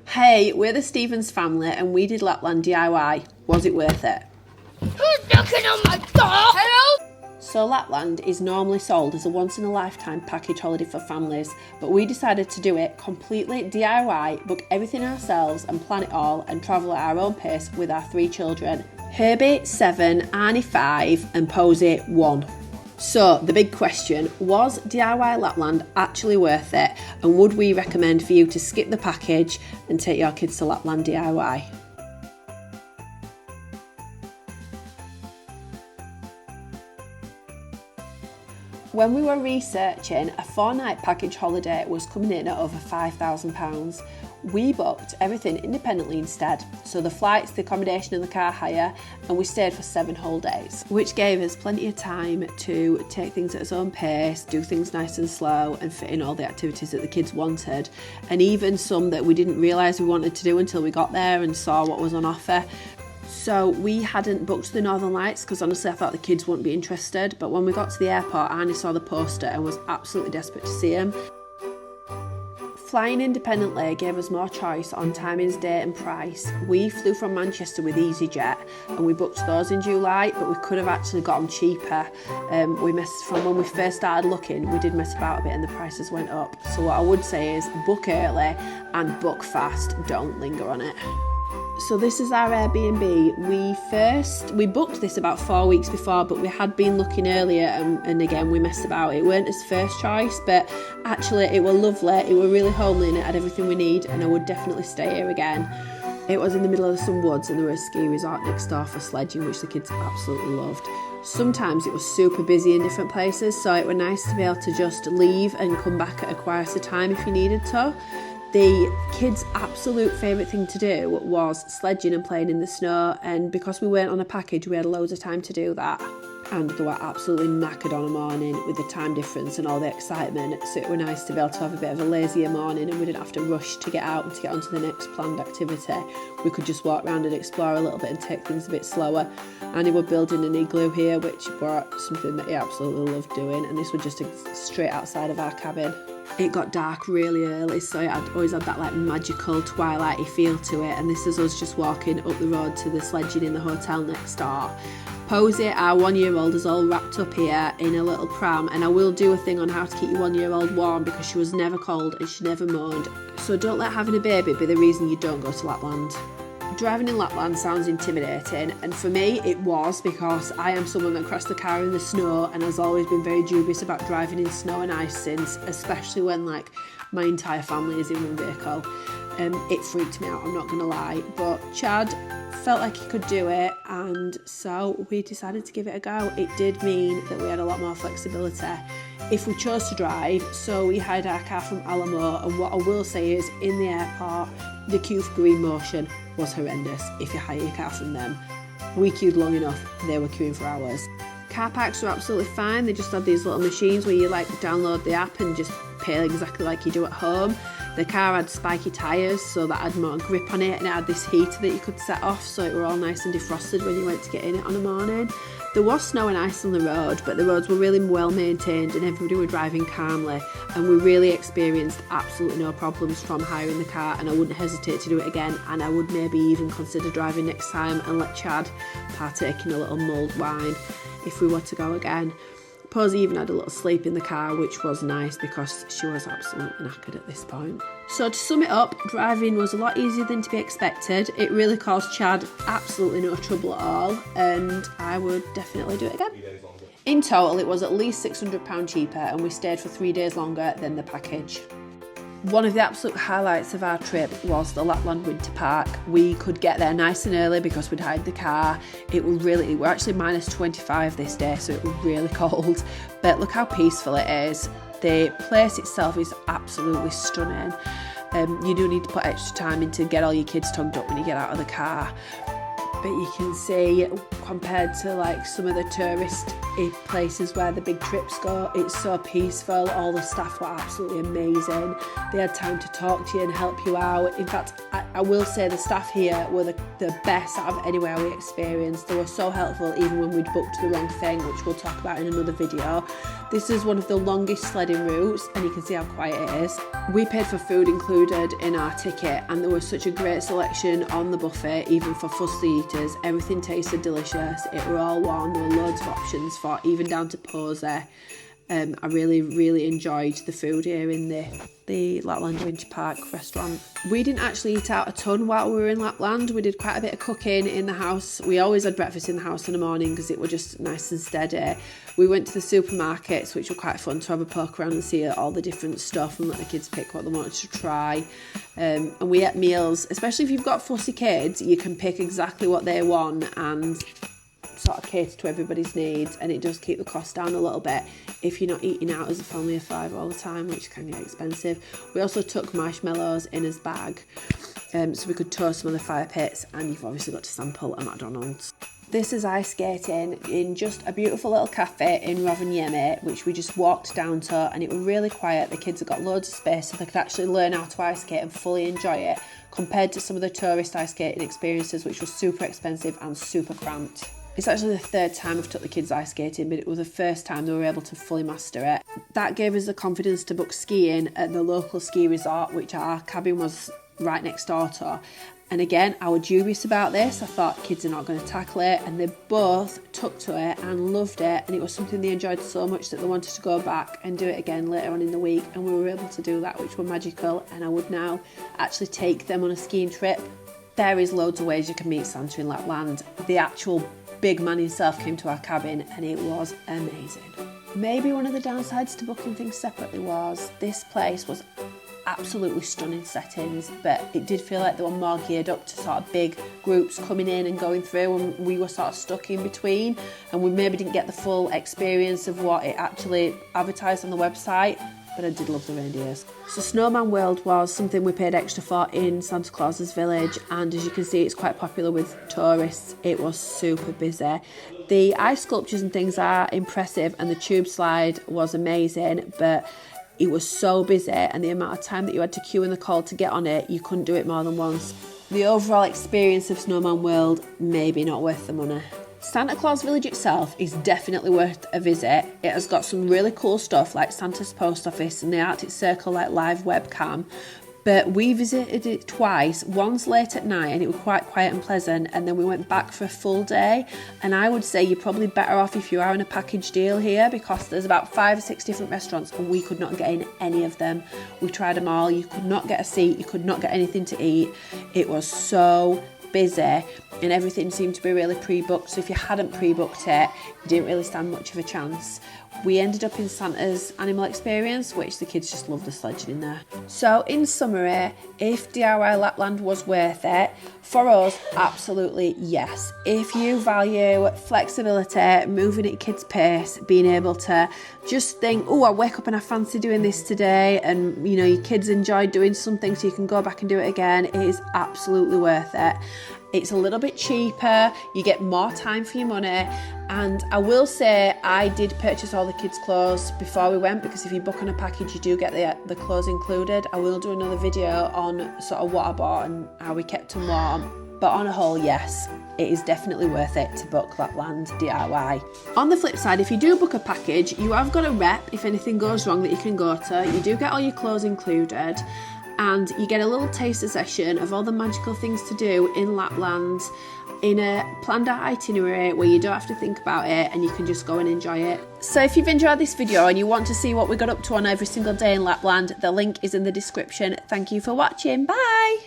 Hey, we're the Stevens family and we did Lapland DIY. Was it worth it? Who's knocking on my door? Hello? So Lapland is normally sold as a once-in-a-lifetime package holiday for families, but we decided to do it completely DIY, book everything ourselves and plan it all and travel at our own pace with our 3 children. Herbie 7, Arnie 5 and Posey 1. So the big question, was DIY Lapland actually worth it, and would we recommend for you to skip the package and take your kids to Lapland DIY? When we were researching, a 4-night package holiday was coming in at over £5,000. We booked everything independently instead, so the flights, the accommodation and the car hire, and we stayed for 7 whole days, which gave us plenty of time to take things at its own pace, do things nice and slow and fit in all the activities that the kids wanted, and even some that we didn't realise we wanted to do until we got there and saw what was on offer. So we hadn't booked the Northern Lights because honestly I thought the kids wouldn't be interested, but when we got to the airport Arnie saw the poster and was absolutely desperate to see him. Flying independently gave us more choice on timings, date and price. We flew from Manchester with EasyJet and we booked those in July, but we could have actually got them cheaper. From when we first started looking, we did mess about a bit and the prices went up. So what I would say is book early and book fast, don't linger on it. So this is our Airbnb. We booked this about 4 weeks before, but we had been looking earlier and again we messed about. It weren't his first choice, but actually it were lovely. It were really homely and it had everything we need, and I would definitely stay here again. It was in the middle of some woods and there was a ski resort next door for sledging, which the kids absolutely loved. Sometimes it was super busy in different places, so it was nice to be able to just leave and come back at a quieter time if you needed to. The kids' absolute favourite thing to do was sledging and playing in the snow, and because we weren't on a package we had loads of time to do that, and they were absolutely knackered on a morning with the time difference and all the excitement, so it was nice to be able to have a bit of a lazier morning and we didn't have to rush to get out and to get on to the next planned activity. We could just walk around and explore a little bit and take things a bit slower. And we're building an igloo here, which was something that he absolutely loved doing, and this was just straight outside of our cabin. It got dark really early, so it always had that like magical twilighty feel to it, and this is us just walking up the road to the sledging in the hotel next door. Posey, our 1-year-old, is all wrapped up here in a little pram, and I will do a thing on how to keep your 1-year-old warm because she was never cold and she never moaned. So don't let having a baby be the reason you don't go to Lapland. Driving in Lapland sounds intimidating, and for me it was, because I am someone that crashed the car in the snow and has always been very dubious about driving in snow and ice since, especially when like my entire family is in one vehicle. It freaked me out, I'm not going to lie, but Chad felt like he could do it, and so we decided to give it a go. It did mean that we had a lot more flexibility if we chose to drive, so we hired our car from Alamo, and what I will say is in the airport the queue for Green Motion was horrendous if you hire your car from them. We queued long enough, they were queuing for hours. Car parks were absolutely fine, they just had these little machines where you like download the app and just pay exactly like you do at home. The car had spiky tyres, so that had more grip on it, and it had this heater that you could set off, so it were all nice and defrosted when you went to get in it on a morning. There was snow and ice on the road, but the roads were really well maintained and everybody were driving calmly, and we really experienced absolutely no problems from hiring the car, and I wouldn't hesitate to do it again, and I would maybe even consider driving next time and let Chad partake in a little mulled wine if we were to go again. Posey even had a little sleep in the car, which was nice because she was absolutely knackered at this point. So to sum it up, driving was a lot easier than to be expected. It really caused Chad absolutely no trouble at all, and I would definitely do it again. In total, it was at least £600 cheaper, and we stayed for 3 days longer than the package. One of the absolute highlights of our trip was the Lapland Winter Park. We could get there nice and early because we'd hired the car. It were actually minus 25 this day, so it was really cold. But look how peaceful it is. The place itself is absolutely stunning. You do need to put extra time in to get all your kids tugged up when you get out of the car. But you can see, compared to like some of the tourist places where the big trips go, it's so peaceful. All the staff were absolutely amazing. They had time to talk to you and help you out. In fact, I will say the staff here were the best out of anywhere we experienced. They were so helpful even when we'd booked the wrong thing, which we'll talk about in another video. This is one of the longest sledding routes, and you can see how quiet it is. We paid for food included in our ticket, and there was such a great selection on the buffet, even for fussy eaters. Everything tasted delicious. It were all warm. There were loads of options for even down to posy. I really enjoyed the food here in the Lapland Winter Park restaurant. We didn't actually eat out a ton while we were in Lapland. We did quite a bit of cooking in the house. We always had breakfast in the house in the morning because it was just nice and steady. We went to the supermarkets, which were quite fun to have a poke around and see all the different stuff and let the kids pick what they wanted to try. And we ate meals, especially if you've got fussy kids, you can pick exactly what they want and sort of cater to everybody's needs, and it does keep the cost down a little bit if you're not eating out as a family of 5 all the time, which can get expensive. We also took marshmallows in his bag, so we could toast some of the fire pits, and you've obviously got to sample a McDonald's. This is ice skating in just a beautiful little cafe in Rovaniemi, which we just walked down to, and it was really quiet. The kids have got loads of space so they could actually learn how to ice skate and fully enjoy it, compared to some of the tourist ice skating experiences, which were super expensive and super cramped. It's actually the third time I've took the kids ice skating, but it was the first time they were able to fully master it. That gave us the confidence to book skiing at the local ski resort, which our cabin was right next door to. And again, I was dubious about this. I thought kids are not going to tackle it, and they both took to it and loved it, and it was something they enjoyed so much that they wanted to go back and do it again later on in the week, and we were able to do that, which were magical. And I would now actually take them on a skiing trip. There is loads of ways you can meet Santa in Lapland. The actual big man himself came to our cabin, and it was amazing. Maybe one of the downsides to booking things separately was this place was absolutely stunning settings, but it did feel like they were more geared up to sort of big groups coming in and going through, and we were sort of stuck in between, and we maybe didn't get the full experience of what it actually advertised on the website. But I did love the reindeers. So Snowman World was something we paid extra for in Santa Claus's Village, and as you can see, it's quite popular with tourists. It was super busy. The ice sculptures and things are impressive, and the tube slide was amazing, but it was so busy, and the amount of time that you had to queue in the cold to get on it, you couldn't do it more than once. The overall experience of Snowman World, maybe not worth the money. Santa Claus Village itself is definitely worth a visit. It has got some really cool stuff like Santa's post office and the Arctic Circle like live webcam, but we visited it twice, once late at night, and it was quite quiet and pleasant, and then we went back for a full day. And I would say you're probably better off if you are in a package deal here, because there's about 5 or 6 different restaurants and we could not get in any of them. We tried them all. You could not get a seat, you could not get anything to eat. It was so busy, and everything seemed to be really pre-booked, so if you hadn't pre-booked it, you didn't really stand much of a chance. We ended up in Santa's Animal Experience, which the kids just loved the sledging in there. So in summary, if DIY Lapland was worth it, for us, absolutely yes. If you value flexibility, moving at kids' pace, being able to just think, oh, I wake up and I fancy doing this today, and you know, your kids enjoy doing something so you can go back and do it again, it is absolutely worth it. It's a little bit cheaper, you get more time for your money, and I will say I did purchase all the kids' clothes before we went, because if you book on a package you do get the clothes included. I will do another video on sort of what I bought and how we kept them warm, but on a whole, yes, it is definitely worth it to book Lapland DIY. On the flip side, if you do book a package, you have got a rep if anything goes wrong that you can go to. You do get all your clothes included, and you get a little taster session of all the magical things to do in Lapland in a planned out itinerary where you don't have to think about it and you can just go and enjoy it. So if you've enjoyed this video and you want to see what we got up to on every single day in Lapland, the link is in the description. Thank you for watching. Bye!